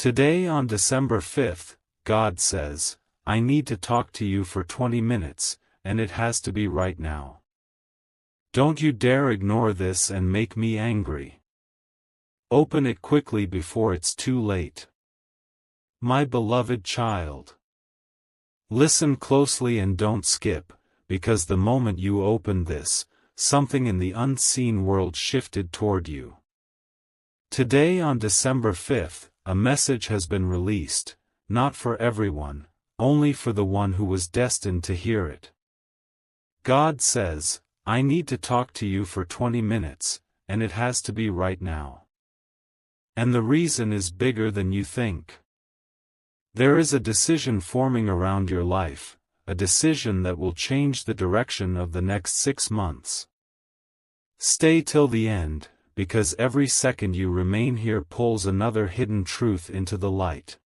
Today on December 5th, God says, I need to talk to you for 20 minutes, and it has to be right now. Don't you dare ignore this and make me angry. Open it quickly before it's too late. My beloved child. Listen closely and don't skip, because the moment you opened this, something in the unseen world shifted toward you. Today on December 5th, a message has been released, not for everyone, only for the one who was destined to hear it. God says, I need to talk to you for 20 minutes, and it has to be right now. And the reason is bigger than you think. There is a decision forming around your life, a decision that will change the direction of the next 6 months. Stay till the end, because every second you remain here pulls another hidden truth into the light.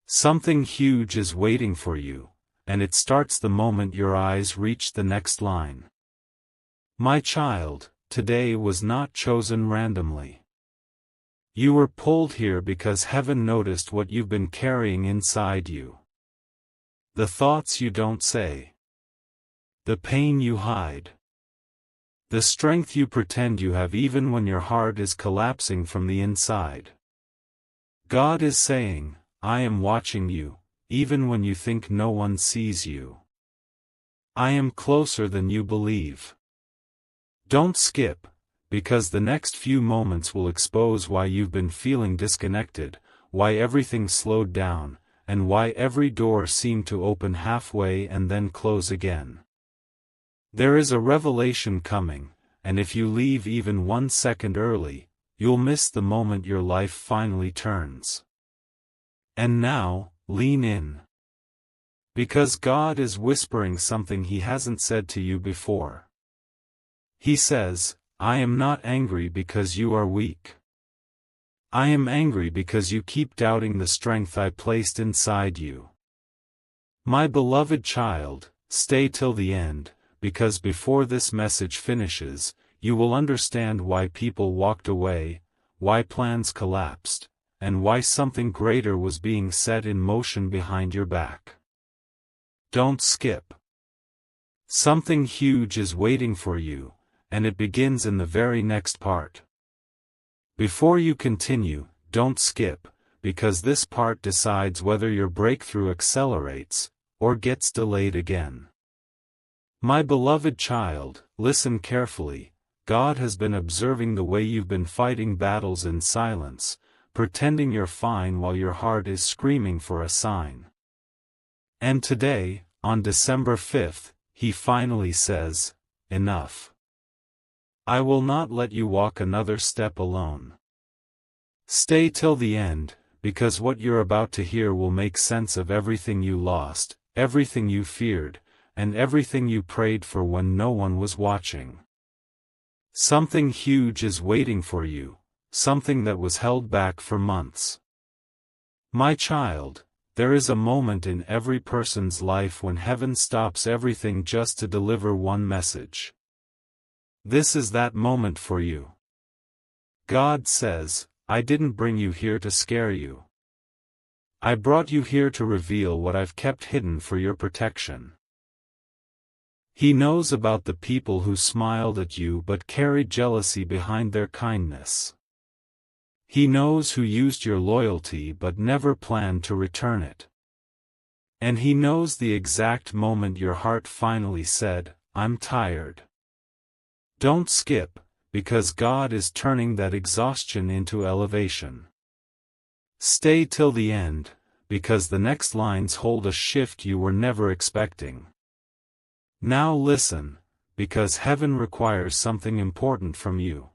Something huge is waiting for you, and it starts the moment your eyes reach the next line. My child, today was not chosen randomly. You were pulled here because heaven noticed what you've been carrying inside you. The thoughts you don't say. The pain you hide. The strength you pretend you have even when your heart is collapsing from the inside. God is saying, I am watching you, even when you think no one sees you. I am closer than you believe. Don't skip, because the next few moments will expose why you've been feeling disconnected, why everything slowed down, and why every door seemed to open halfway and then close again. There is a revelation coming, and if you leave even 1 second early, you'll miss the moment your life finally turns. And now, lean in. Because God is whispering something He hasn't said to you before. He says, I am not angry because you are weak. I am angry because you keep doubting the strength I placed inside you. My beloved child, stay till the end, because before this message finishes, you will understand why people walked away, why plans collapsed, and why something greater was being set in motion behind your back. Don't skip. Something huge is waiting for you, and it begins in the very next part. Before you continue, don't skip, because this part decides whether your breakthrough accelerates, or gets delayed again. My beloved child, listen carefully. God has been observing the way you've been fighting battles in silence, pretending you're fine while your heart is screaming for a sign. And today, on December 5th, He finally says, enough. I will not let you walk another step alone. Stay till the end, because what you're about to hear will make sense of everything you lost, everything you feared, and everything you prayed for when no one was watching. Something huge is waiting for you, something that was held back for months. My child, there is a moment in every person's life when heaven stops everything just to deliver one message. This is that moment for you. God says, I didn't bring you here to scare you. I brought you here to reveal what I've kept hidden for your protection. He knows about the people who smiled at you but carried jealousy behind their kindness. He knows who used your loyalty but never planned to return it. And He knows the exact moment your heart finally said, I'm tired. Don't skip, because God is turning that exhaustion into elevation. Stay till the end, because the next lines hold a shift you were never expecting. Now listen, because heaven requires something important from you.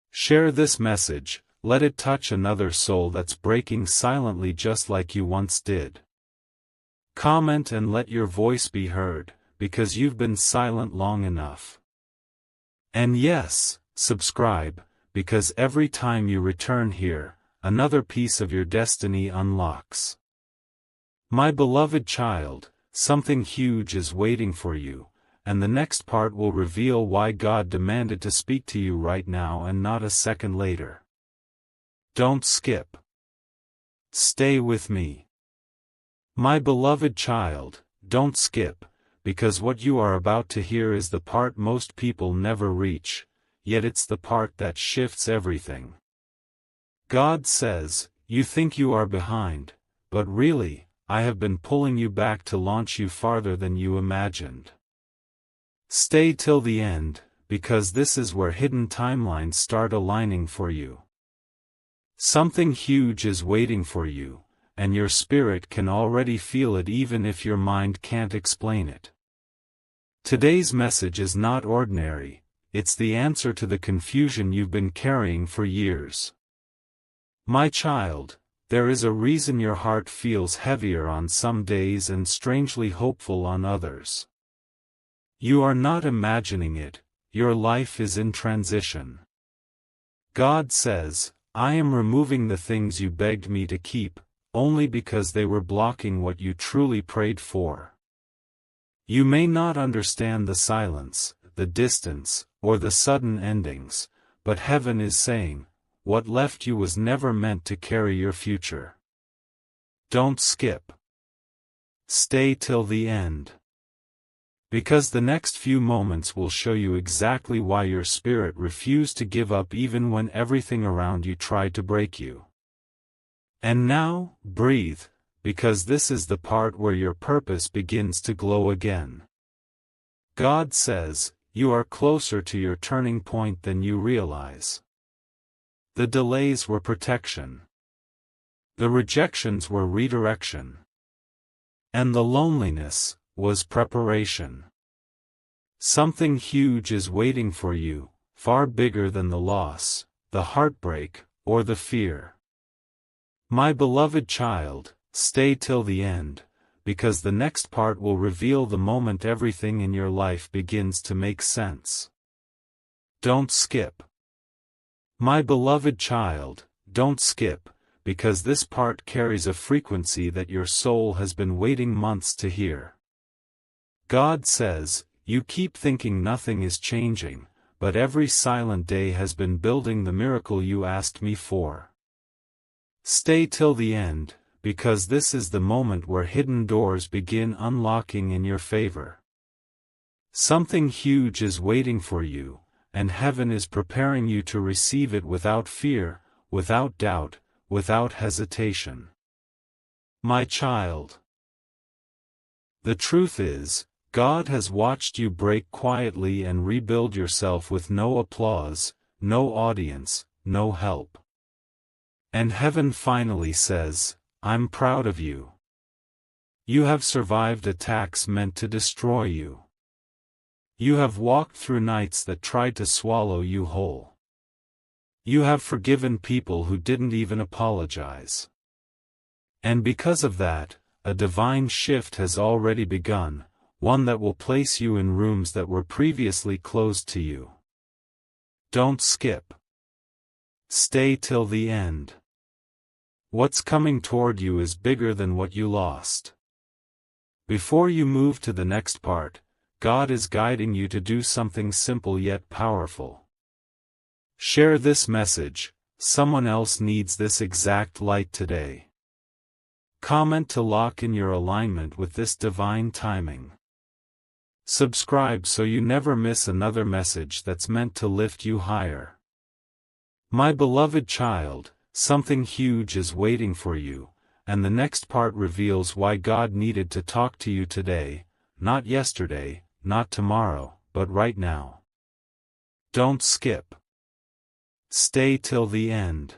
Share this message, let it touch another soul that's breaking silently just like you once did. Comment and let your voice be heard, because you've been silent long enough. And yes, subscribe, because every time you return here, another piece of your destiny unlocks. My beloved child, something huge is waiting for you, and the next part will reveal why God demanded to speak to you right now and not a second later. Don't skip. Stay with me. My beloved child, don't skip, because what you are about to hear is the part most people never reach, yet it's the part that shifts everything. God says, you think you are behind, but really, I have been pulling you back to launch you farther than you imagined. Stay till the end, because this is where hidden timelines start aligning for you. Something huge is waiting for you, and your spirit can already feel it even if your mind can't explain it. Today's message is not ordinary, it's the answer to the confusion you've been carrying for years. My child, there is a reason your heart feels heavier on some days and strangely hopeful on others. You are not imagining it, your life is in transition. God says, I am removing the things you begged me to keep, only because they were blocking what you truly prayed for. You may not understand the silence, the distance, or the sudden endings, but heaven is saying, what left you was never meant to carry your future. Don't skip. Stay till the end. Because the next few moments will show you exactly why your spirit refused to give up even when everything around you tried to break you. And now, breathe, because this is the part where your purpose begins to glow again. God says, you are closer to your turning point than you realize. The delays were protection. The rejections were redirection. And the loneliness was preparation. Something huge is waiting for you, far bigger than the loss, the heartbreak, or the fear. My beloved child, stay till the end, because the next part will reveal the moment everything in your life begins to make sense. Don't skip. My beloved child, don't skip, because this part carries a frequency that your soul has been waiting months to hear. God says, you keep thinking nothing is changing, but every silent day has been building the miracle you asked me for. Stay till the end, because this is the moment where hidden doors begin unlocking in your favor. Something huge is waiting for you, and heaven is preparing you to receive it without fear, without doubt, without hesitation. My child. The truth is, God has watched you break quietly and rebuild yourself with no applause, no audience, no help. And heaven finally says, I'm proud of you. You have survived attacks meant to destroy you. You have walked through nights that tried to swallow you whole. You have forgiven people who didn't even apologize. And because of that, a divine shift has already begun, one that will place you in rooms that were previously closed to you. Don't skip. Stay till the end. What's coming toward you is bigger than what you lost. Before you move to the next part, God is guiding you to do something simple yet powerful. Share this message, someone else needs this exact light today. Comment to lock in your alignment with this divine timing. Subscribe so you never miss another message that's meant to lift you higher. My beloved child, something huge is waiting for you, and the next part reveals why God needed to talk to you today, not yesterday, not tomorrow, but right now. Don't skip. Stay till the end.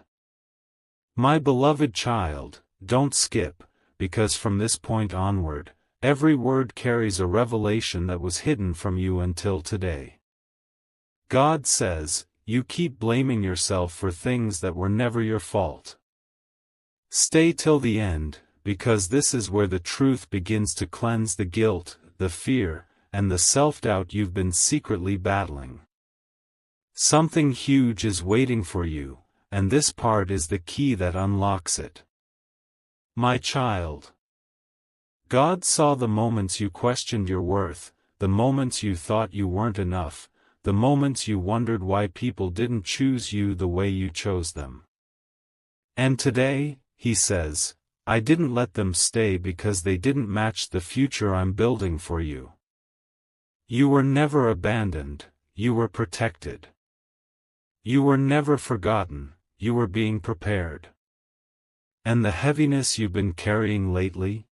My beloved child, don't skip, because from this point onward, every word carries a revelation that was hidden from you until today. God says, you keep blaming yourself for things that were never your fault. Stay till the end, because this is where the truth begins to cleanse the guilt, the fear, and the self-doubt you've been secretly battling. Something huge is waiting for you, and this part is the key that unlocks it. My child. God saw the moments you questioned your worth, the moments you thought you weren't enough, the moments you wondered why people didn't choose you the way you chose them. And today, he says, I didn't let them stay because they didn't match the future I'm building for you. You were never abandoned, you were protected. You were never forgotten, you were being prepared. And the heaviness you've been carrying lately?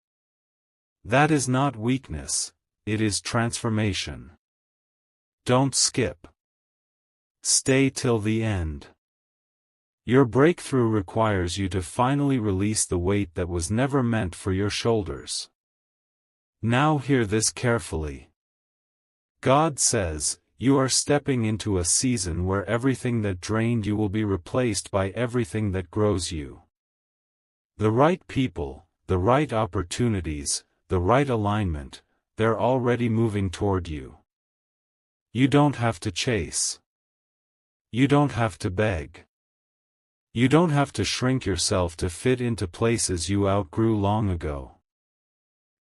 That is not weakness, it is transformation. Don't skip. Stay till the end. Your breakthrough requires you to finally release the weight that was never meant for your shoulders. Now hear this carefully. God says, you are stepping into a season where everything that drained you will be replaced by everything that grows you. The right people, the right opportunities, the right alignment, they're already moving toward you. You don't have to chase. You don't have to beg. You don't have to shrink yourself to fit into places you outgrew long ago.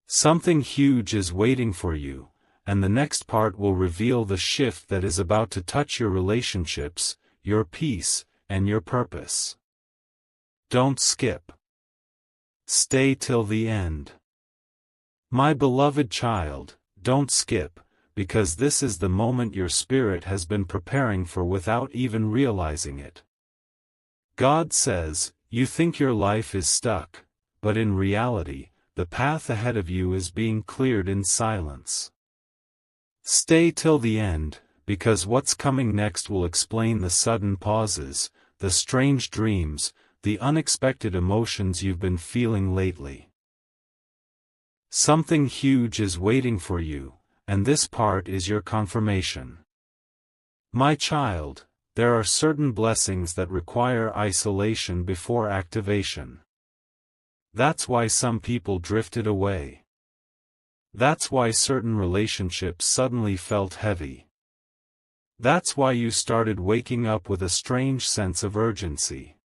Something huge is waiting for you, and the next part will reveal the shift that is about to touch your relationships, your peace, and your purpose. Don't skip. Stay till the end. My beloved child, don't skip, because this is the moment your spirit has been preparing for without even realizing it. God says, you think your life is stuck, but in reality, the path ahead of you is being cleared in silence. Stay till the end, because what's coming next will explain the sudden pauses, the strange dreams, the unexpected emotions you've been feeling lately. Something huge is waiting for you, and this part is your confirmation. My child, there are certain blessings that require isolation before activation. That's why some people drifted away. That's why certain relationships suddenly felt heavy. That's why you started waking up with a strange sense of urgency.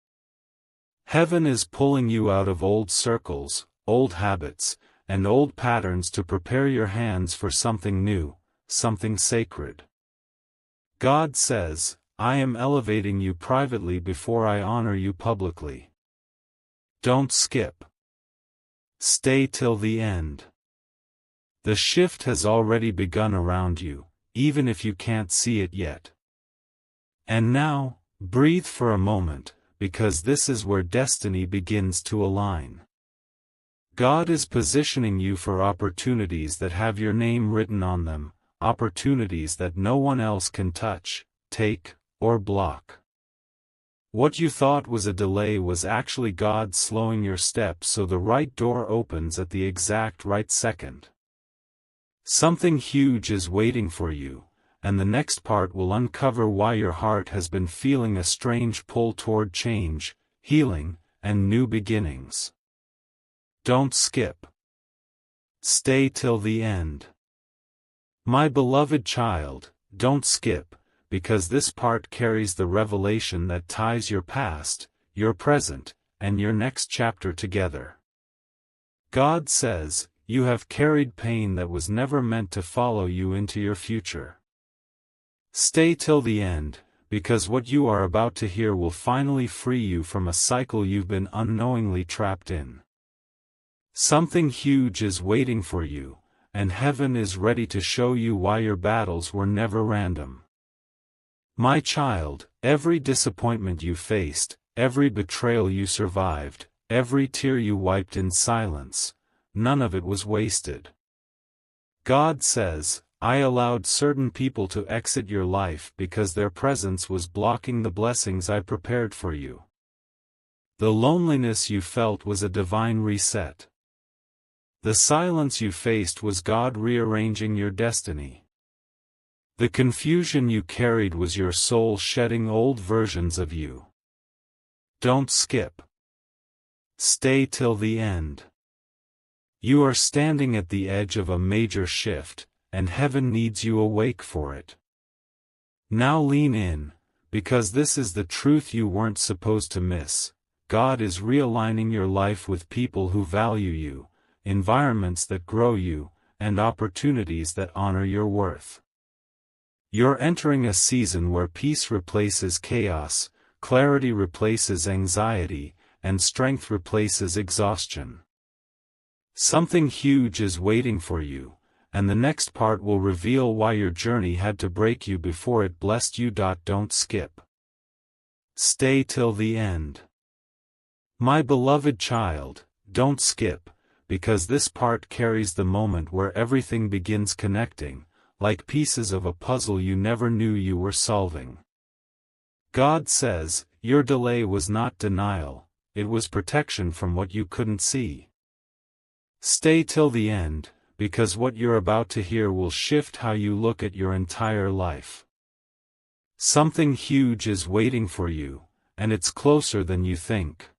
Heaven is pulling you out of old circles, old habits, and old patterns to prepare your hands for something new, something sacred. God says, I am elevating you privately before I honor you publicly. Don't skip. Stay till the end. The shift has already begun around you, even if you can't see it yet. And now, breathe for a moment, because this is where destiny begins to align. God is positioning you for opportunities that have your name written on them, opportunities that no one else can touch, take, or block. What you thought was a delay was actually God slowing your steps so the right door opens at the exact right second. Something huge is waiting for you, and the next part will uncover why your heart has been feeling a strange pull toward change, healing, and new beginnings. Don't skip. Stay till the end. My beloved child, don't skip, because this part carries the revelation that ties your past, your present, and your next chapter together. God says, you have carried pain that was never meant to follow you into your future. Stay till the end, because what you are about to hear will finally free you from a cycle you've been unknowingly trapped in. Something huge is waiting for you, and heaven is ready to show you why your battles were never random. My child, every disappointment you faced, every betrayal you survived, every tear you wiped in silence, none of it was wasted. God says, I allowed certain people to exit your life because their presence was blocking the blessings I prepared for you. The loneliness you felt was a divine reset. The silence you faced was God rearranging your destiny. The confusion you carried was your soul shedding old versions of you. Don't skip. Stay till the end. You are standing at the edge of a major shift, and heaven needs you awake for it. Now lean in, because this is the truth you weren't supposed to miss. God is realigning your life with people who value you, environments that grow you, and opportunities that honor your worth. You're entering a season where peace replaces chaos, clarity replaces anxiety, and strength replaces exhaustion. Something huge is waiting for you, and the next part will reveal why your journey had to break you before it blessed you. Don't skip. Stay till the end. My beloved child, don't skip, because this part carries the moment where everything begins connecting, like pieces of a puzzle you never knew you were solving. God says, your delay was not denial, it was protection from what you couldn't see. Stay till the end, because what you're about to hear will shift how you look at your entire life. Something huge is waiting for you, and it's closer than you think.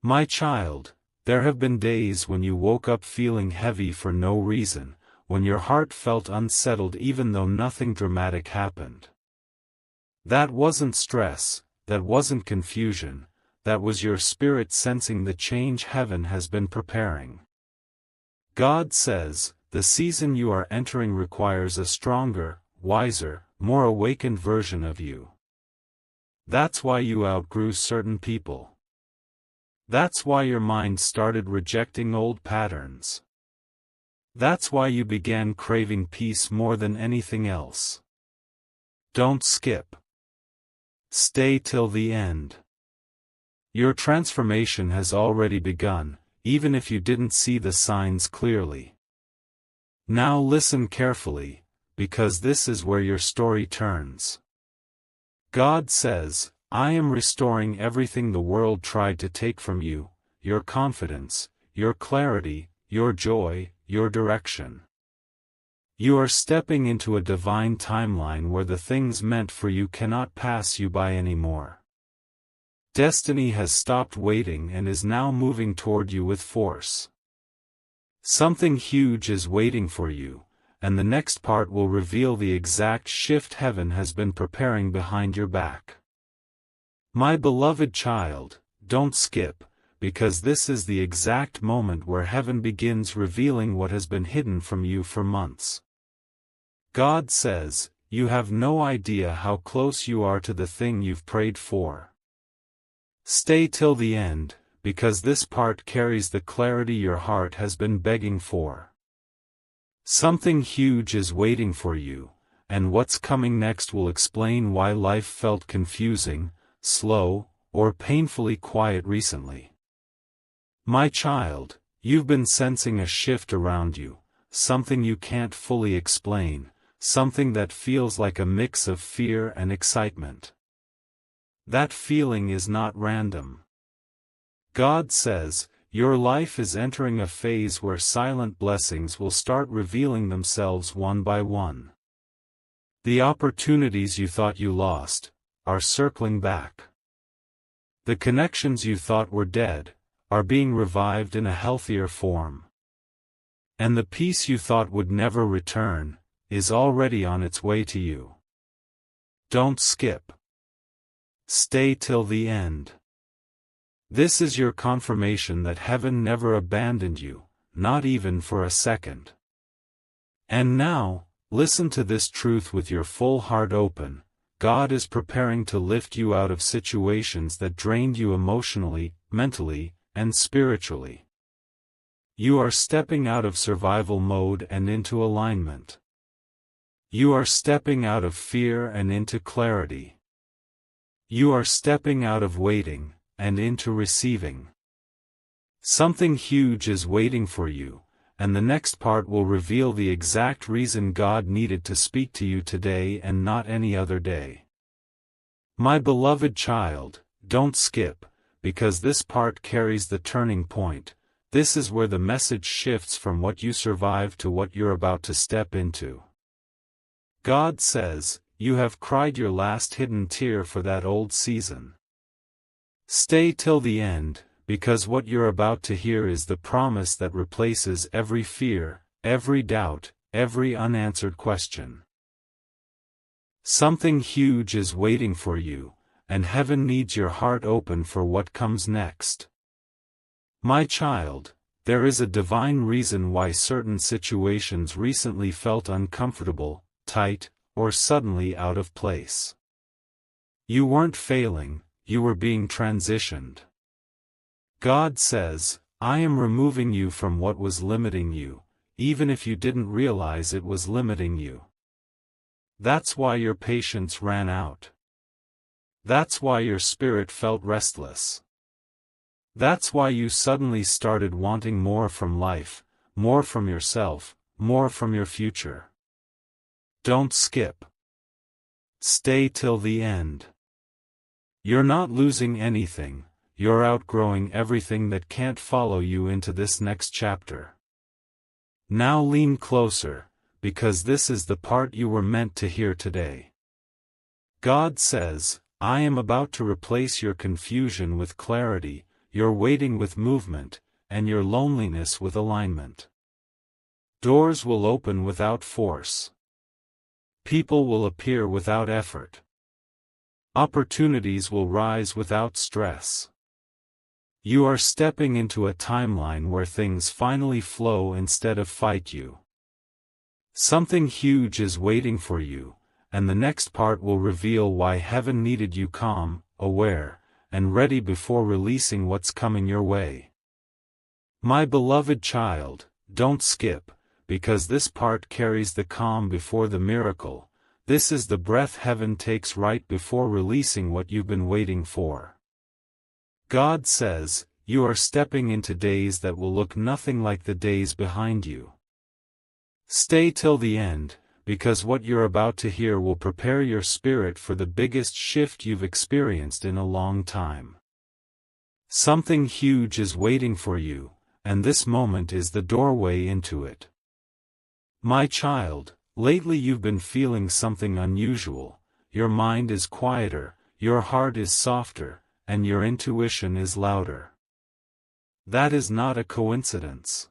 My child, there have been days when you woke up feeling heavy for no reason, when your heart felt unsettled even though nothing dramatic happened. That wasn't stress, that wasn't confusion, that was your spirit sensing the change heaven has been preparing. God says, the season you are entering requires a stronger, wiser, more awakened version of you. That's why you outgrew certain people. That's why your mind started rejecting old patterns. That's why you began craving peace more than anything else. Don't skip. Stay till the end. Your transformation has already begun, even if you didn't see the signs clearly. Now listen carefully, because this is where your story turns. God says, I am restoring everything the world tried to take from you, your confidence, your clarity, your joy, your direction. You are stepping into a divine timeline where the things meant for you cannot pass you by anymore. Destiny has stopped waiting and is now moving toward you with force. Something huge is waiting for you, and the next part will reveal the exact shift heaven has been preparing behind your back. My beloved child, don't skip, because this is the exact moment where heaven begins revealing what has been hidden from you for months. God says, you have no idea how close you are to the thing you've prayed for. Stay till the end, because this part carries the clarity your heart has been begging for. Something huge is waiting for you, and what's coming next will explain why life felt confusing, slow, or painfully quiet recently. My child, you've been sensing a shift around you, something you can't fully explain, something that feels like a mix of fear and excitement. That feeling is not random. God says, your life is entering a phase where silent blessings will start revealing themselves one by one. The opportunities you thought you lost are circling back. The connections you thought were dead are being revived in a healthier form. And the peace you thought would never return is already on its way to you. Don't skip. Stay till the end. This is your confirmation that heaven never abandoned you, not even for a second. And now, listen to this truth with your full heart open. God is preparing to lift you out of situations that drained you emotionally, mentally, and spiritually. You are stepping out of survival mode and into alignment. You are stepping out of fear and into clarity. You are stepping out of waiting and into receiving. Something huge is waiting for you, and the next part will reveal the exact reason God needed to speak to you today and not any other day. My beloved child, don't skip, because this part carries the turning point. This is where the message shifts from what you survived to what you're about to step into. God says, you have cried your last hidden tear for that old season. Stay till the end, because what you're about to hear is the promise that replaces every fear, every doubt, every unanswered question. Something huge is waiting for you, and heaven needs your heart open for what comes next. My child, there is a divine reason why certain situations recently felt uncomfortable, tight, or suddenly out of place. You weren't failing, you were being transitioned. God says, I am removing you from what was limiting you, even if you didn't realize it was limiting you. That's why your patience ran out. That's why your spirit felt restless. That's why you suddenly started wanting more from life, more from yourself, more from your future. Don't skip. Stay till the end. You're not losing anything, you're outgrowing everything that can't follow you into this next chapter. Now lean closer, because this is the part you were meant to hear today. God says, I am about to replace your confusion with clarity, your waiting with movement, and your loneliness with alignment. Doors will open without force. People will appear without effort. Opportunities will rise without stress. You are stepping into a timeline where things finally flow instead of fight you. Something huge is waiting for you, and the next part will reveal why heaven needed you calm, aware, and ready before releasing what's coming your way. My beloved child, don't skip, because this part carries the calm before the miracle. This is the breath heaven takes right before releasing what you've been waiting for. God says, you are stepping into days that will look nothing like the days behind you. Stay till the end, because what you're about to hear will prepare your spirit for the biggest shift you've experienced in a long time. Something huge is waiting for you, and this moment is the doorway into it. My child, lately you've been feeling something unusual. Your mind is quieter, your heart is softer, and your intuition is louder. That is not a coincidence.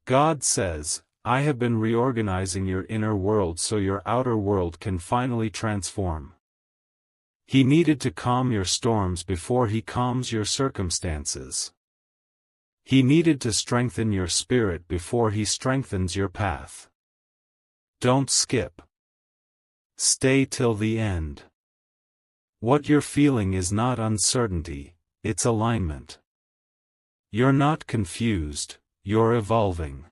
God says, I have been reorganizing your inner world so your outer world can finally transform. He needed to calm your storms before he calms your circumstances. He needed to strengthen your spirit before he strengthens your path. Don't skip. Stay till the end. What you're feeling is not uncertainty, it's alignment. You're not confused, you're evolving.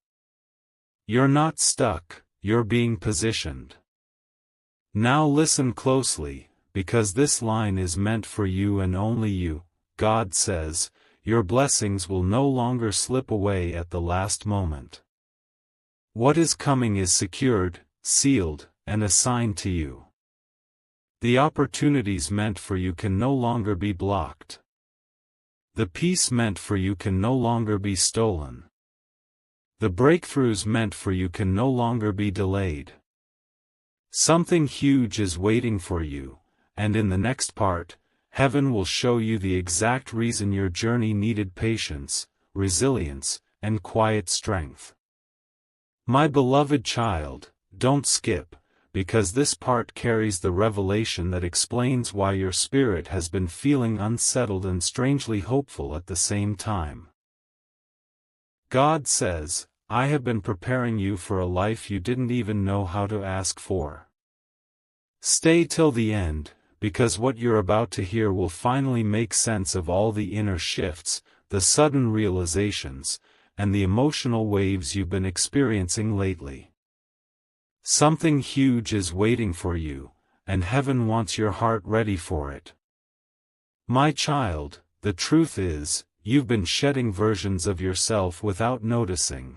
You're not stuck, you're being positioned. Now listen closely, because this line is meant for you and only you. God says, your blessings will no longer slip away at the last moment. What is coming is secured, sealed, and assigned to you. The opportunities meant for you can no longer be blocked. The peace meant for you can no longer be stolen. The breakthroughs meant for you can no longer be delayed. Something huge is waiting for you, and in the next part, heaven will show you the exact reason your journey needed patience, resilience, and quiet strength. My beloved child, don't skip, because this part carries the revelation that explains why your spirit has been feeling unsettled and strangely hopeful at the same time. God says, I have been preparing you for a life you didn't even know how to ask for. Stay till the end, because what you're about to hear will finally make sense of all the inner shifts, the sudden realizations, and the emotional waves you've been experiencing lately. Something huge is waiting for you, and heaven wants your heart ready for it. My child, the truth is, you've been shedding versions of yourself without noticing.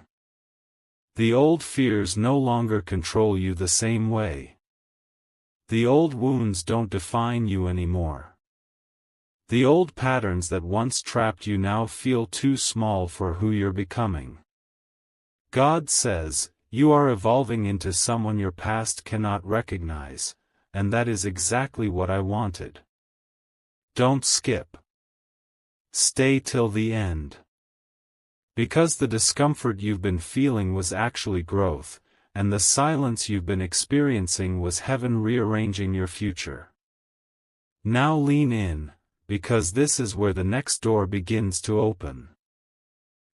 The old fears no longer control you the same way. The old wounds don't define you anymore. The old patterns that once trapped you now feel too small for who you're becoming. God says, you are evolving into someone your past cannot recognize, and that is exactly what I wanted. Don't skip. Stay till the end. Because the discomfort you've been feeling was actually growth, and the silence you've been experiencing was heaven rearranging your future. Now lean in, because this is where the next door begins to open.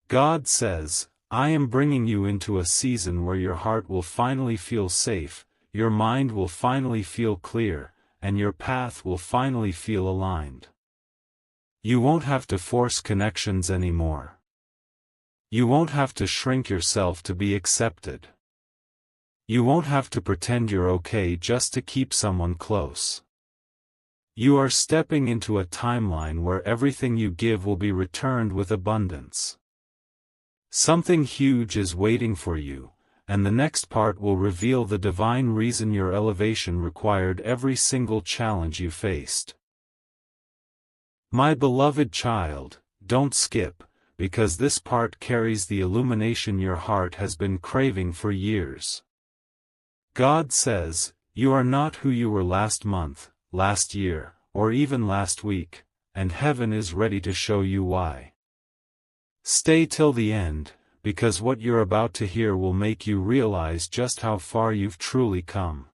God says, I am bringing you into a season where your heart will finally feel safe, your mind will finally feel clear, and your path will finally feel aligned. You won't have to force connections anymore. You won't have to shrink yourself to be accepted. You won't have to pretend you're okay just to keep someone close. You are stepping into a timeline where everything you give will be returned with abundance. Something huge is waiting for you, and the next part will reveal the divine reason your elevation required every single challenge you faced. My beloved child, don't skip, because this part carries the illumination your heart has been craving for years. God says, you are not who you were last month, last year, or even last week, and heaven is ready to show you why. Stay till the end, because what you're about to hear will make you realize just how far you've truly come.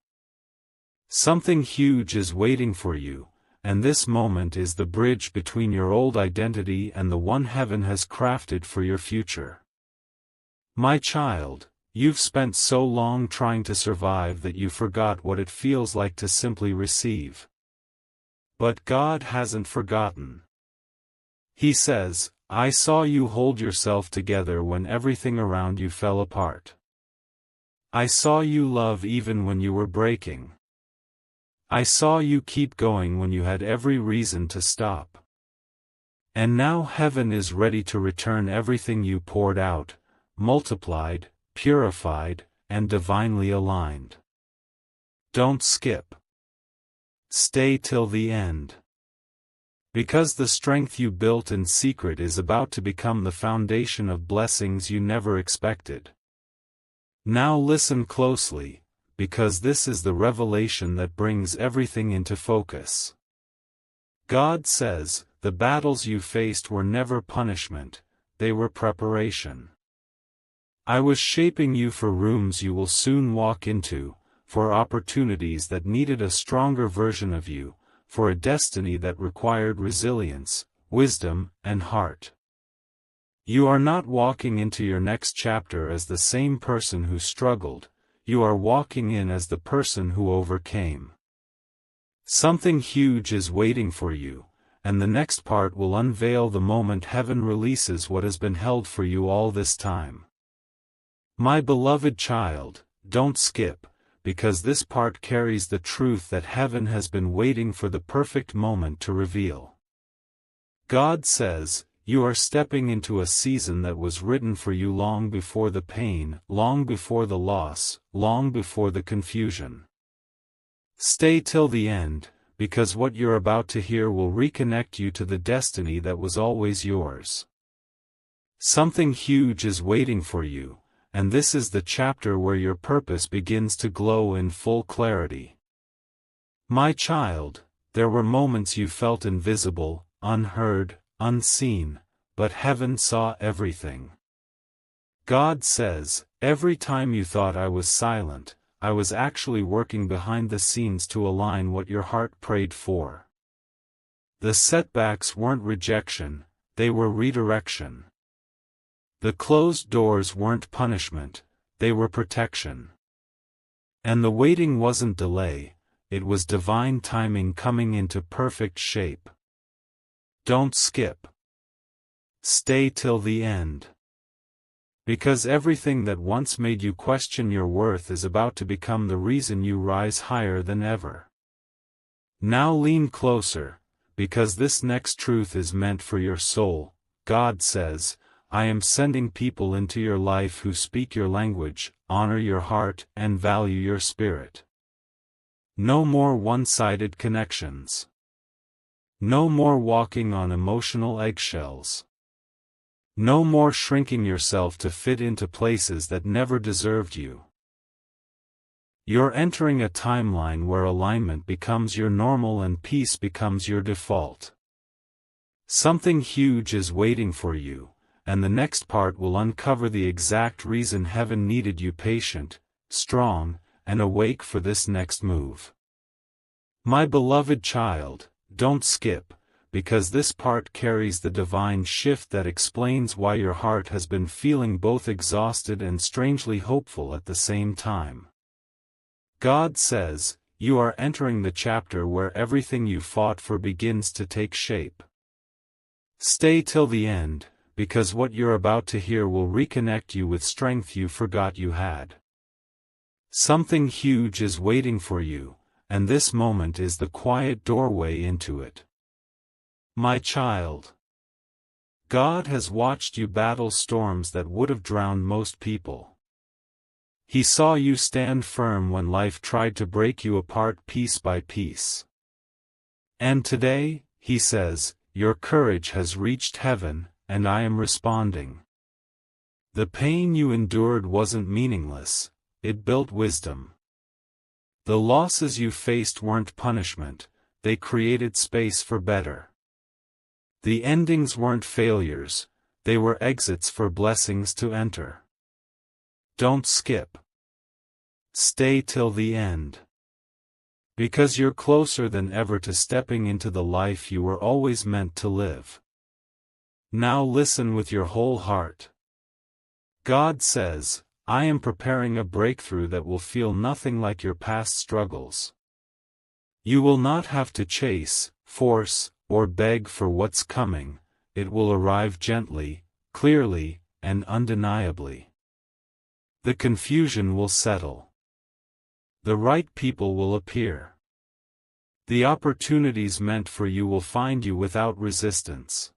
Something huge is waiting for you, and this moment is the bridge between your old identity and the one heaven has crafted for your future. My child, you've spent so long trying to survive that you forgot what it feels like to simply receive. But God hasn't forgotten. He says, I saw you hold yourself together when everything around you fell apart. I saw you love even when you were breaking. I saw you keep going when you had every reason to stop. And now heaven is ready to return everything you poured out, multiplied, purified, and divinely aligned. Don't skip. Stay till the end. Because the strength you built in secret is about to become the foundation of blessings you never expected. Now listen closely, because this is the revelation that brings everything into focus. God says, the battles you faced were never punishment, they were preparation. I was shaping you for rooms you will soon walk into, for opportunities that needed a stronger version of you, for a destiny that required resilience, wisdom, and heart. You are not walking into your next chapter as the same person who struggled, you are walking in as the person who overcame. Something huge is waiting for you, and the next part will unveil the moment heaven releases what has been held for you all this time. My beloved child, don't skip, because this part carries the truth that heaven has been waiting for the perfect moment to reveal. God says, you are stepping into a season that was written for you long before the pain, long before the loss, long before the confusion. Stay till the end, because what you're about to hear will reconnect you to the destiny that was always yours. Something huge is waiting for you, and this is the chapter where your purpose begins to glow in full clarity. My child, there were moments you felt invisible, unheard, unseen, but heaven saw everything. God says, every time you thought I was silent, I was actually working behind the scenes to align what your heart prayed for. The setbacks weren't rejection, they were redirection. The closed doors weren't punishment, they were protection. And the waiting wasn't delay, it was divine timing coming into perfect shape. Don't skip. Stay till the end. Because everything that once made you question your worth is about to become the reason you rise higher than ever. Now lean closer, because this next truth is meant for your soul. God says, I am sending people into your life who speak your language, honor your heart, and value your spirit. No more one-sided connections. No more walking on emotional eggshells. No more shrinking yourself to fit into places that never deserved you. You're entering a timeline where alignment becomes your normal and peace becomes your default. Something huge is waiting for you, and the next part will uncover the exact reason heaven needed you patient, strong, and awake for this next move. My beloved child, don't skip, because this part carries the divine shift that explains why your heart has been feeling both exhausted and strangely hopeful at the same time. God says, you are entering the chapter where everything you fought for begins to take shape. Stay till the end, because what you're about to hear will reconnect you with strength you forgot you had. Something huge is waiting for you, and this moment is the quiet doorway into it. My child, God has watched you battle storms that would have drowned most people. He saw you stand firm when life tried to break you apart piece by piece. And today, He says, your courage has reached heaven, and I am responding. The pain you endured wasn't meaningless, it built wisdom. The losses you faced weren't punishment, they created space for better. The endings weren't failures, they were exits for blessings to enter. Don't skip. Stay till the end. Because you're closer than ever to stepping into the life you were always meant to live. Now listen with your whole heart. God says, I am preparing a breakthrough that will feel nothing like your past struggles. You will not have to chase, force, or beg for what's coming, it will arrive gently, clearly, and undeniably. The confusion will settle. The right people will appear. The opportunities meant for you will find you without resistance.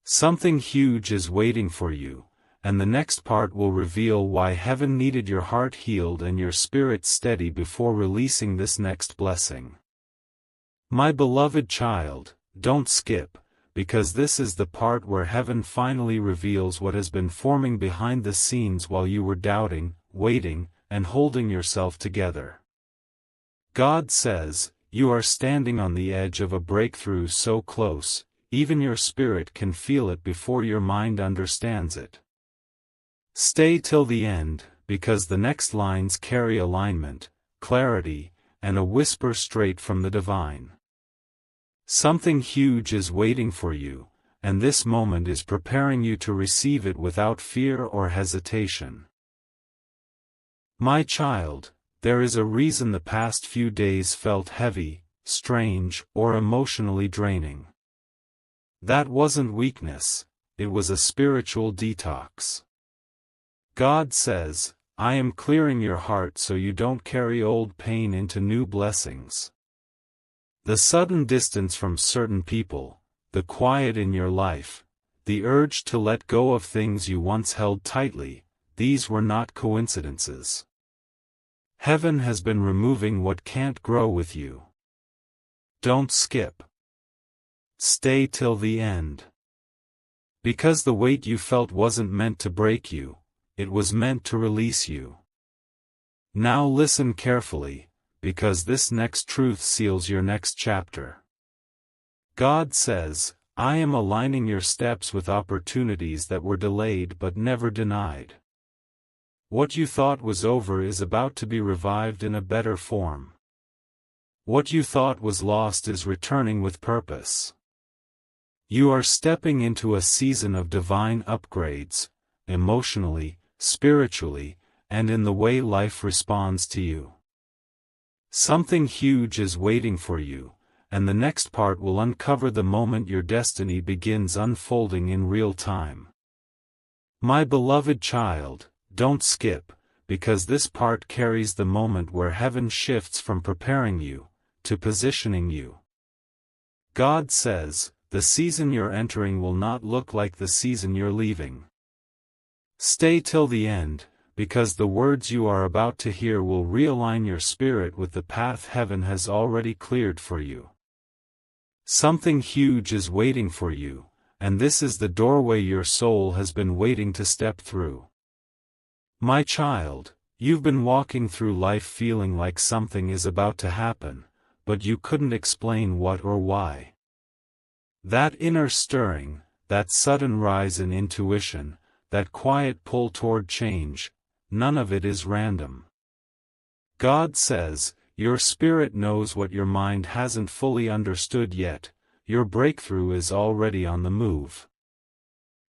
Something huge is waiting for you, and the next part will reveal why heaven needed your heart healed and your spirit steady before releasing this next blessing. My beloved child, don't skip, because this is the part where heaven finally reveals what has been forming behind the scenes while you were doubting, waiting, and holding yourself together. God says, you are standing on the edge of a breakthrough so close, even your spirit can feel it before your mind understands it. Stay till the end, because the next lines carry alignment, clarity, and a whisper straight from the divine. Something huge is waiting for you, and this moment is preparing you to receive it without fear or hesitation. My child, there is a reason the past few days felt heavy, strange, or emotionally draining. That wasn't weakness, it was a spiritual detox. God says, I am clearing your heart so you don't carry old pain into new blessings. The sudden distance from certain people, the quiet in your life, the urge to let go of things you once held tightly, these were not coincidences. Heaven has been removing what can't grow with you. Don't skip. Stay till the end. Because the weight you felt wasn't meant to break you, it was meant to release you. Now listen carefully, because this next truth seals your next chapter. God says, I am aligning your steps with opportunities that were delayed but never denied. What you thought was over is about to be revived in a better form. What you thought was lost is returning with purpose. You are stepping into a season of divine upgrades, emotionally, spiritually, and in the way life responds to you. Something huge is waiting for you, and the next part will uncover the moment your destiny begins unfolding in real time. My beloved child, don't skip, because this part carries the moment where heaven shifts from preparing you, to positioning you. God says, the season you're entering will not look like the season you're leaving. Stay till the end, because the words you are about to hear will realign your spirit with the path heaven has already cleared for you. Something huge is waiting for you, and this is the doorway your soul has been waiting to step through. My child, you've been walking through life feeling like something is about to happen, but you couldn't explain what or why. That inner stirring, that sudden rise in intuition, that quiet pull toward change, none of it is random. God says, your spirit knows what your mind hasn't fully understood yet, your breakthrough is already on the move.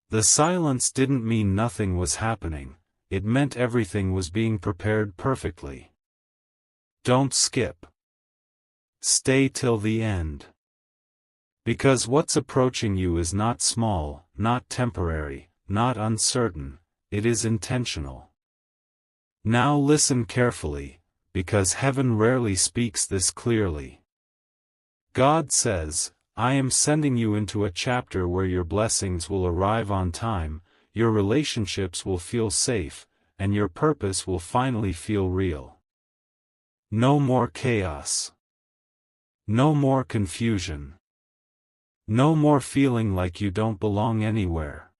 The silence didn't mean nothing was happening, it meant everything was being prepared perfectly. Don't skip. Stay till the end. Because what's approaching you is not small, not temporary, not uncertain, it is intentional. Now listen carefully, because heaven rarely speaks this clearly. God says, I am sending you into a chapter where your blessings will arrive on time, your relationships will feel safe, and your purpose will finally feel real. No more chaos. No more confusion. No more feeling like you don't belong anywhere.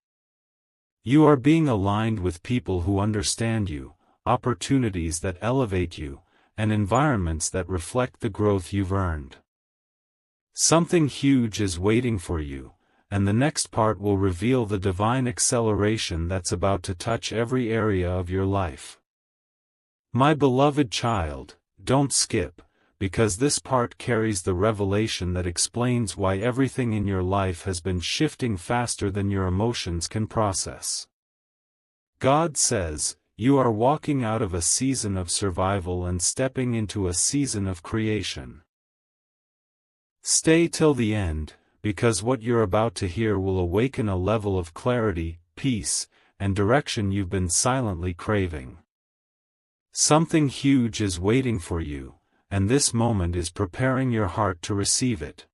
You are being aligned with people who understand you, opportunities that elevate you, and environments that reflect the growth you've earned. Something huge is waiting for you, and the next part will reveal the divine acceleration that's about to touch every area of your life. My beloved child, don't skip, because this part carries the revelation that explains why everything in your life has been shifting faster than your emotions can process. God says, you are walking out of a season of survival and stepping into a season of creation. Stay till the end, because what you're about to hear will awaken a level of clarity, peace, and direction you've been silently craving. Something huge is waiting for you, and this moment is preparing your heart to receive it.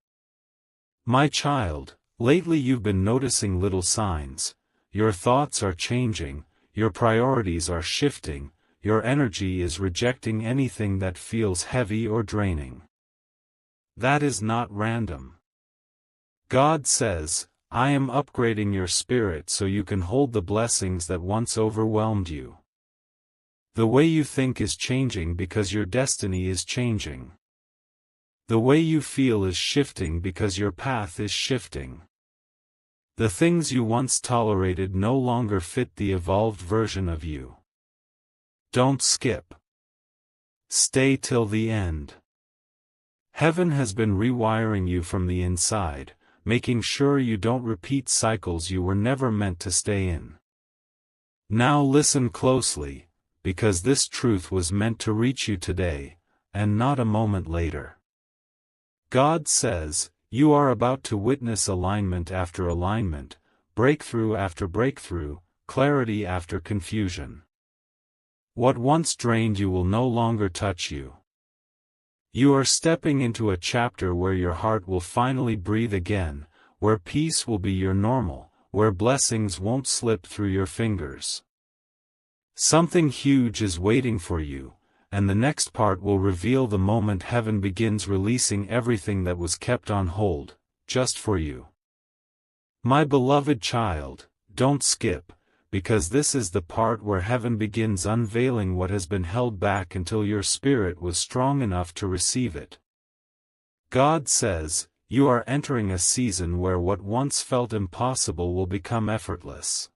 My child, lately you've been noticing little signs. Your thoughts are changing, your priorities are shifting, your energy is rejecting anything that feels heavy or draining. That is not random. God says, I am upgrading your spirit so you can hold the blessings that once overwhelmed you. The way you think is changing because your destiny is changing. The way you feel is shifting because your path is shifting. The things you once tolerated no longer fit the evolved version of you. Don't skip. Stay till the end. Heaven has been rewiring you from the inside, making sure you don't repeat cycles you were never meant to stay in. Now listen closely, because this truth was meant to reach you today, and not a moment later. God says, you are about to witness alignment after alignment, breakthrough after breakthrough, clarity after confusion. What once drained you will no longer touch you. You are stepping into a chapter where your heart will finally breathe again, where peace will be your normal, where blessings won't slip through your fingers. Something huge is waiting for you, and the next part will reveal the moment heaven begins releasing everything that was kept on hold, just for you. My beloved child, don't skip, because this is the part where heaven begins unveiling what has been held back until your spirit was strong enough to receive it. God says, you are entering a season where what once felt impossible will become effortless.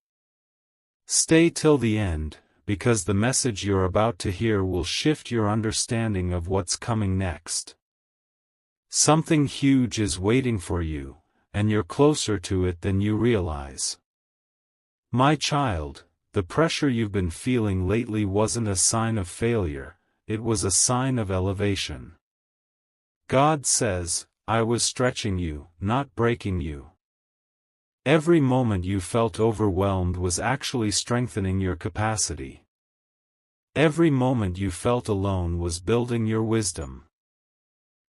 Stay till the end, because the message you're about to hear will shift your understanding of what's coming next. Something huge is waiting for you, and you're closer to it than you realize. My child, the pressure you've been feeling lately wasn't a sign of failure, it was a sign of elevation. God says, I was stretching you, not breaking you. Every moment you felt overwhelmed was actually strengthening your capacity. Every moment you felt alone was building your wisdom.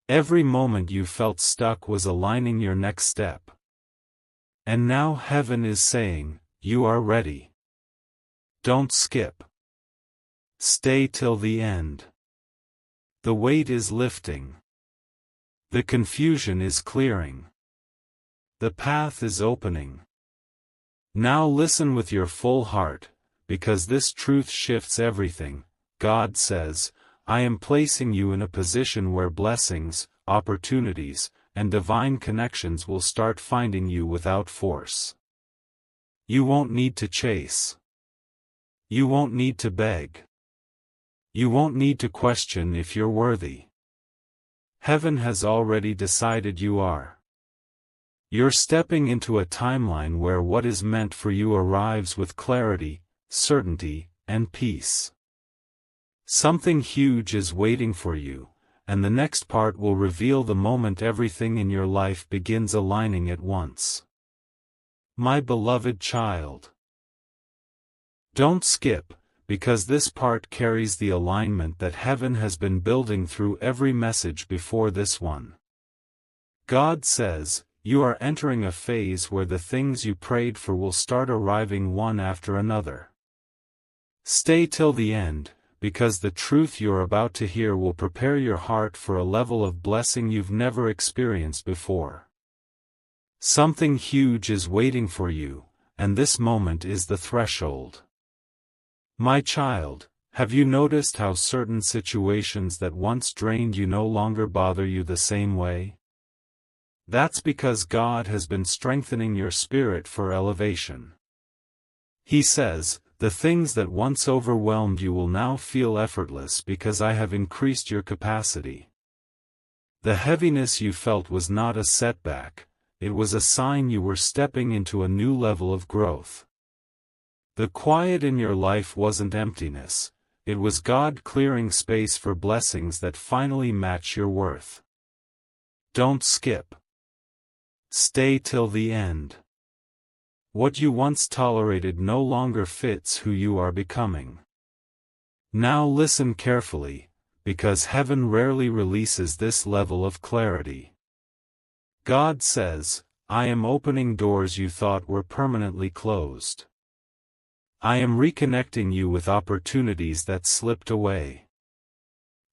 Every moment you felt stuck was aligning your next step. And now heaven is saying, you are ready. Don't skip. Stay till the end. The weight is lifting. The confusion is clearing. The path is opening. Now listen with your full heart, because this truth shifts everything. God says, I am placing you in a position where blessings, opportunities, and divine connections will start finding you without force. You won't need to chase. You won't need to beg. You won't need to question if you're worthy. Heaven has already decided you are. You're stepping into a timeline where what is meant for you arrives with clarity, certainty, and peace. Something huge is waiting for you, and the next part will reveal the moment everything in your life begins aligning at once. My beloved child, don't skip, because this part carries the alignment that heaven has been building through every message before this one. God says, you are entering a phase where the things you prayed for will start arriving one after another. Stay till the end, because the truth you're about to hear will prepare your heart for a level of blessing you've never experienced before. Something huge is waiting for you, and this moment is the threshold. My child, have you noticed how certain situations that once drained you no longer bother you the same way? That's because God has been strengthening your spirit for elevation. He says, the things that once overwhelmed you will now feel effortless because I have increased your capacity. The heaviness you felt was not a setback, it was a sign you were stepping into a new level of growth. The quiet in your life wasn't emptiness, it was God clearing space for blessings that finally match your worth. Don't skip. Stay till the end. What you once tolerated no longer fits who you are becoming. Now listen carefully, because heaven rarely releases this level of clarity. God says, I am opening doors you thought were permanently closed. I am reconnecting you with opportunities that slipped away.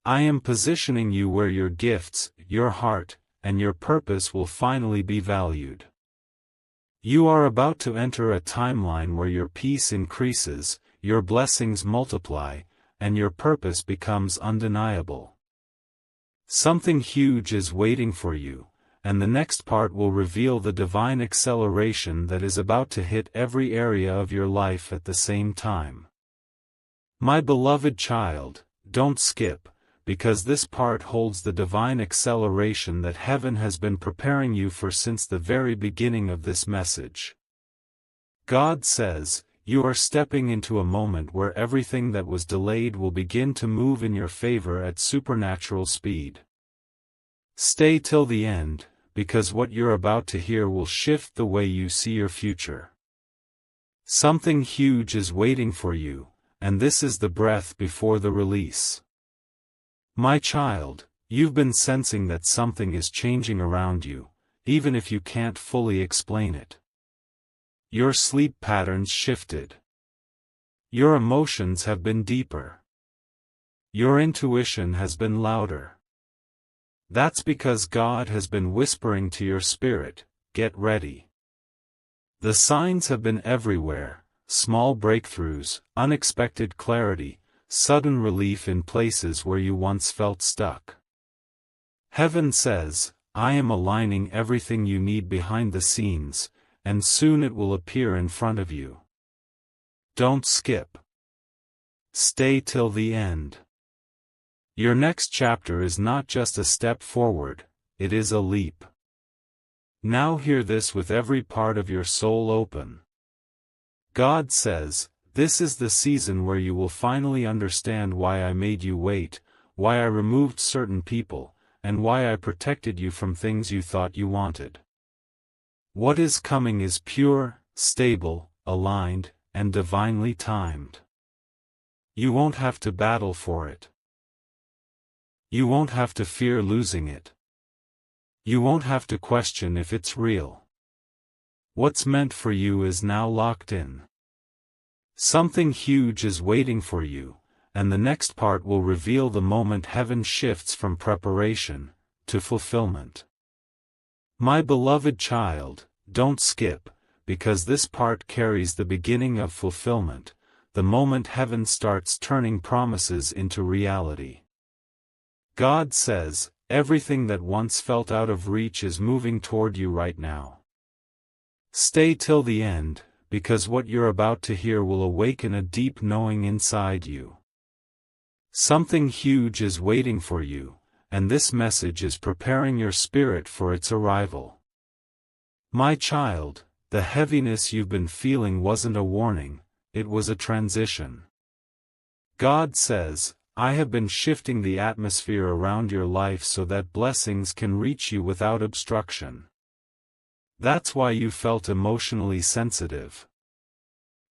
I am positioning you where your gifts, your heart, and your purpose will finally be valued. You are about to enter a timeline where your peace increases, your blessings multiply, and your purpose becomes undeniable. Something huge is waiting for you, and the next part will reveal the divine acceleration that is about to hit every area of your life at the same time. My beloved child, don't skip, because this part holds the divine acceleration that heaven has been preparing you for since the very beginning of this message. God says, you are stepping into a moment where everything that was delayed will begin to move in your favor at supernatural speed. Stay till the end, because what you're about to hear will shift the way you see your future. Something huge is waiting for you, and this is the breath before the release. My child, you've been sensing that something is changing around you, even if you can't fully explain it. Your sleep patterns shifted. Your emotions have been deeper. Your intuition has been louder. That's because God has been whispering to your spirit, get ready. The signs have been everywhere, small breakthroughs, unexpected clarity, sudden relief in places where you once felt stuck. Heaven says, I am aligning everything you need behind the scenes, and soon it will appear in front of you. Don't skip. Stay till the end. Your next chapter is not just a step forward, it is a leap. Now hear this with every part of your soul open. God says, this is the season where you will finally understand why I made you wait, why I removed certain people, and why I protected you from things you thought you wanted. What is coming is pure, stable, aligned, and divinely timed. You won't have to battle for it. You won't have to fear losing it. You won't have to question if it's real. What's meant for you is now locked in. Something huge is waiting for you, and the next part will reveal the moment heaven shifts from preparation to fulfillment. My beloved child, don't skip, because this part carries the beginning of fulfillment, the moment heaven starts turning promises into reality. God says, everything that once felt out of reach is moving toward you right now. Stay till the end, because what you're about to hear will awaken a deep knowing inside you. Something huge is waiting for you, and this message is preparing your spirit for its arrival. My child, the heaviness you've been feeling wasn't a warning, it was a transition. God says, I have been shifting the atmosphere around your life so that blessings can reach you without obstruction. That's why you felt emotionally sensitive.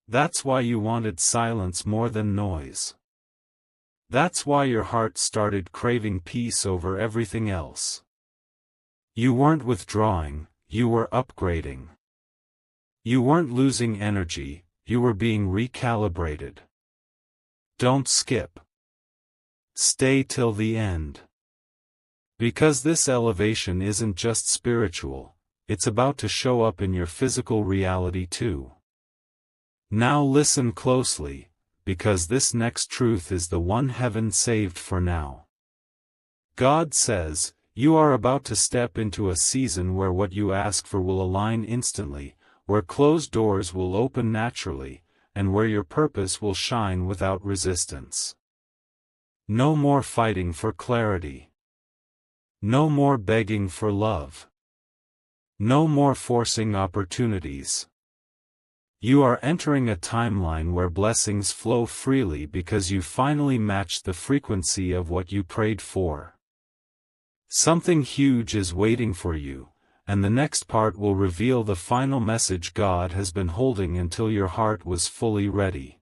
That's why you wanted silence more than noise. That's why your heart started craving peace over everything else. You weren't withdrawing, you were upgrading. You weren't losing energy, you were being recalibrated. Don't skip. Stay till the end. Because this elevation isn't just spiritual, it's about to show up in your physical reality too. Now listen closely, because this next truth is the one heaven saved for now. God says, you are about to step into a season where what you ask for will align instantly, where closed doors will open naturally, and where your purpose will shine without resistance. No more fighting for clarity. No more begging for love. No more forcing opportunities. You are entering a timeline where blessings flow freely because you finally matched the frequency of what you prayed for. Something huge is waiting for you, and the next part will reveal the final message God has been holding until your heart was fully ready.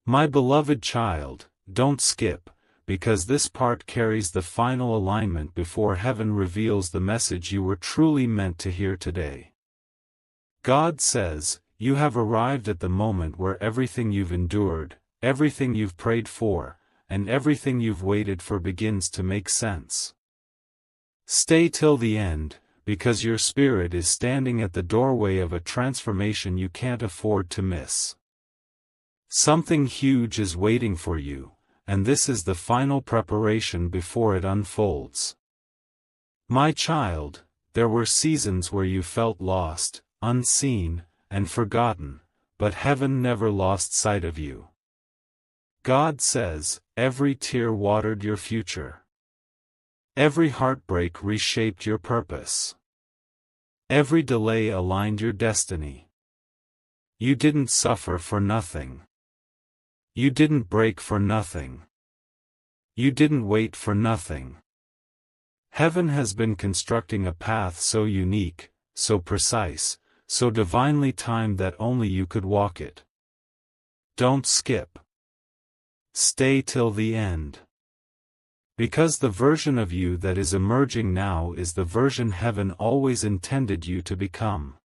My beloved child, don't skip, because this part carries the final alignment before heaven reveals the message you were truly meant to hear today. God says, you have arrived at the moment where everything you've endured, everything you've prayed for, and everything you've waited for begins to make sense. Stay till the end, because your spirit is standing at the doorway of a transformation you can't afford to miss. Something huge is waiting for you, and this is the final preparation before it unfolds. My child, there were seasons where you felt lost, unseen, and forgotten, but heaven never lost sight of you. God says, every tear watered your future. Every heartbreak reshaped your purpose. Every delay aligned your destiny. You didn't suffer for nothing. You didn't break for nothing. You didn't wait for nothing. Heaven has been constructing a path so unique, so precise, so divinely timed that only you could walk it. Don't skip. Stay till the end. Because the version of you that is emerging now is the version heaven always intended you to become.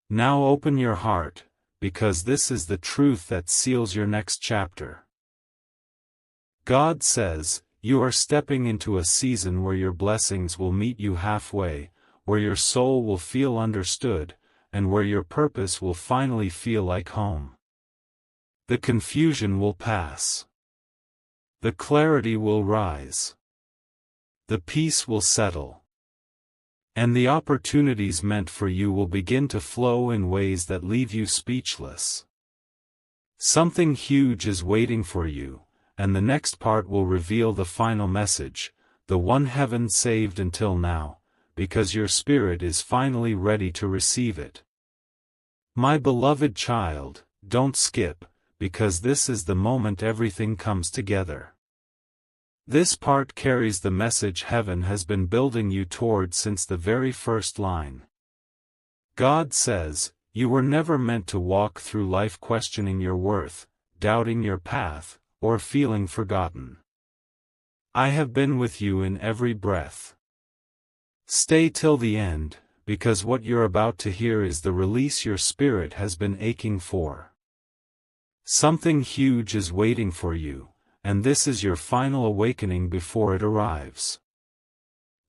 Now open your heart, because this is the truth that seals your next chapter. God says, you are stepping into a season where your blessings will meet you halfway, where your soul will feel understood, and where your purpose will finally feel like home. The confusion will pass. The clarity will rise. The peace will settle. And the opportunities meant for you will begin to flow in ways that leave you speechless. Something huge is waiting for you, and the next part will reveal the final message, the one heaven saved until now, because your spirit is finally ready to receive it. My beloved child, don't skip, because this is the moment everything comes together. This part carries the message heaven has been building you toward since the very first line. God says, you were never meant to walk through life questioning your worth, doubting your path, or feeling forgotten. I have been with you in every breath. Stay till the end, because what you're about to hear is the release your spirit has been aching for. Something huge is waiting for you, and this is your final awakening before it arrives.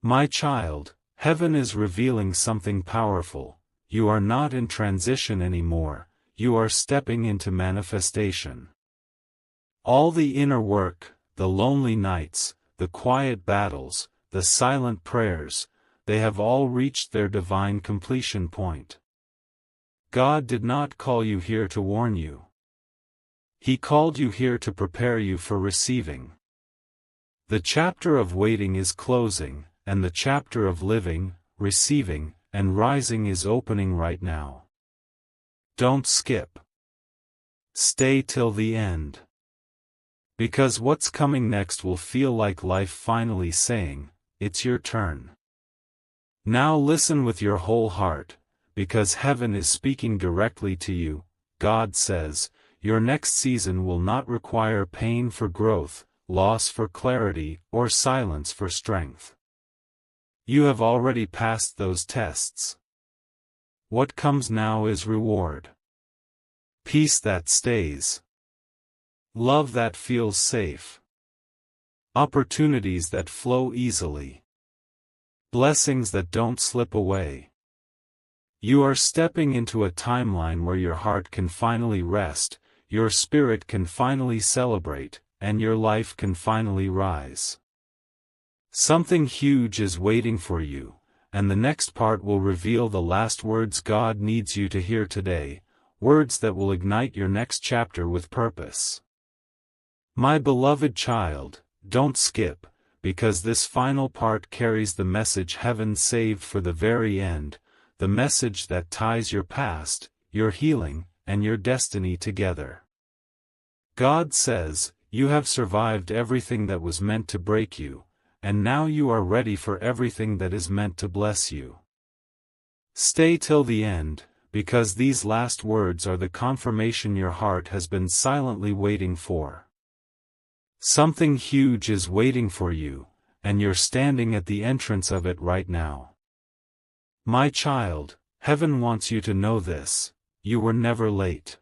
My child, heaven is revealing something powerful. You are not in transition anymore, you are stepping into manifestation. All the inner work, the lonely nights, the quiet battles, the silent prayers, they have all reached their divine completion point. God did not call you here to warn you. He called you here to prepare you for receiving. The chapter of waiting is closing, and the chapter of living, receiving, and rising is opening right now. Don't skip. Stay till the end. Because what's coming next will feel like life finally saying, "It's your turn." Now listen with your whole heart, because heaven is speaking directly to you. God says, your next season will not require pain for growth, loss for clarity, or silence for strength. You have already passed those tests. What comes now is reward. Peace that stays. Love that feels safe. Opportunities that flow easily. Blessings that don't slip away. You are stepping into a timeline where your heart can finally rest, your spirit can finally celebrate, and your life can finally rise. Something huge is waiting for you, and the next part will reveal the last words God needs you to hear today, words that will ignite your next chapter with purpose. My beloved child, don't skip, because this final part carries the message heaven saved for the very end, the message that ties your past, your healing, and your destiny together. God says, you have survived everything that was meant to break you, and now you are ready for everything that is meant to bless you. Stay till the end, because these last words are the confirmation your heart has been silently waiting for. Something huge is waiting for you, and you're standing at the entrance of it right now. My child, heaven wants you to know this: you were never late.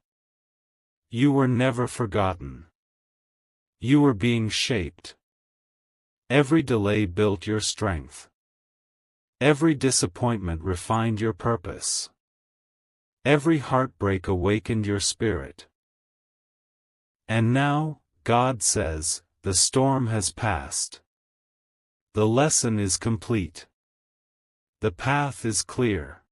You were never forgotten. You were being shaped. Every delay built your strength. Every disappointment refined your purpose. Every heartbreak awakened your spirit. And now, God says, the storm has passed. The lesson is complete. The path is clear.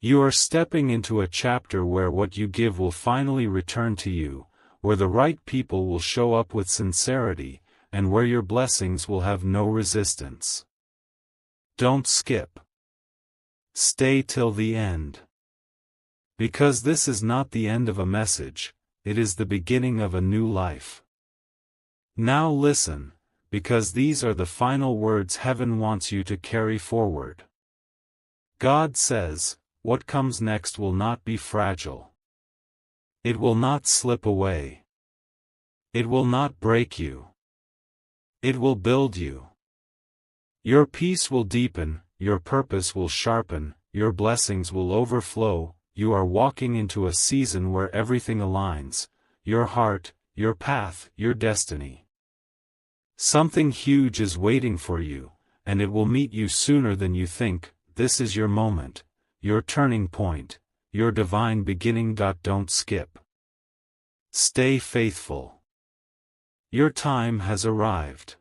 You are stepping into a chapter where what you give will finally return to you, where the right people will show up with sincerity, and where your blessings will have no resistance. Don't skip. Stay till the end. Because this is not the end of a message, it is the beginning of a new life. Now listen, because these are the final words heaven wants you to carry forward. God says, what comes next will not be fragile. It will not slip away. It will not break you. It will build you. Your peace will deepen, your purpose will sharpen, your blessings will overflow. You are walking into a season where everything aligns: your heart, your path, your destiny. Something huge is waiting for you, and it will meet you sooner than you think. This is your moment, your turning point, your divine beginning. Don't skip. Stay faithful. Your time has arrived.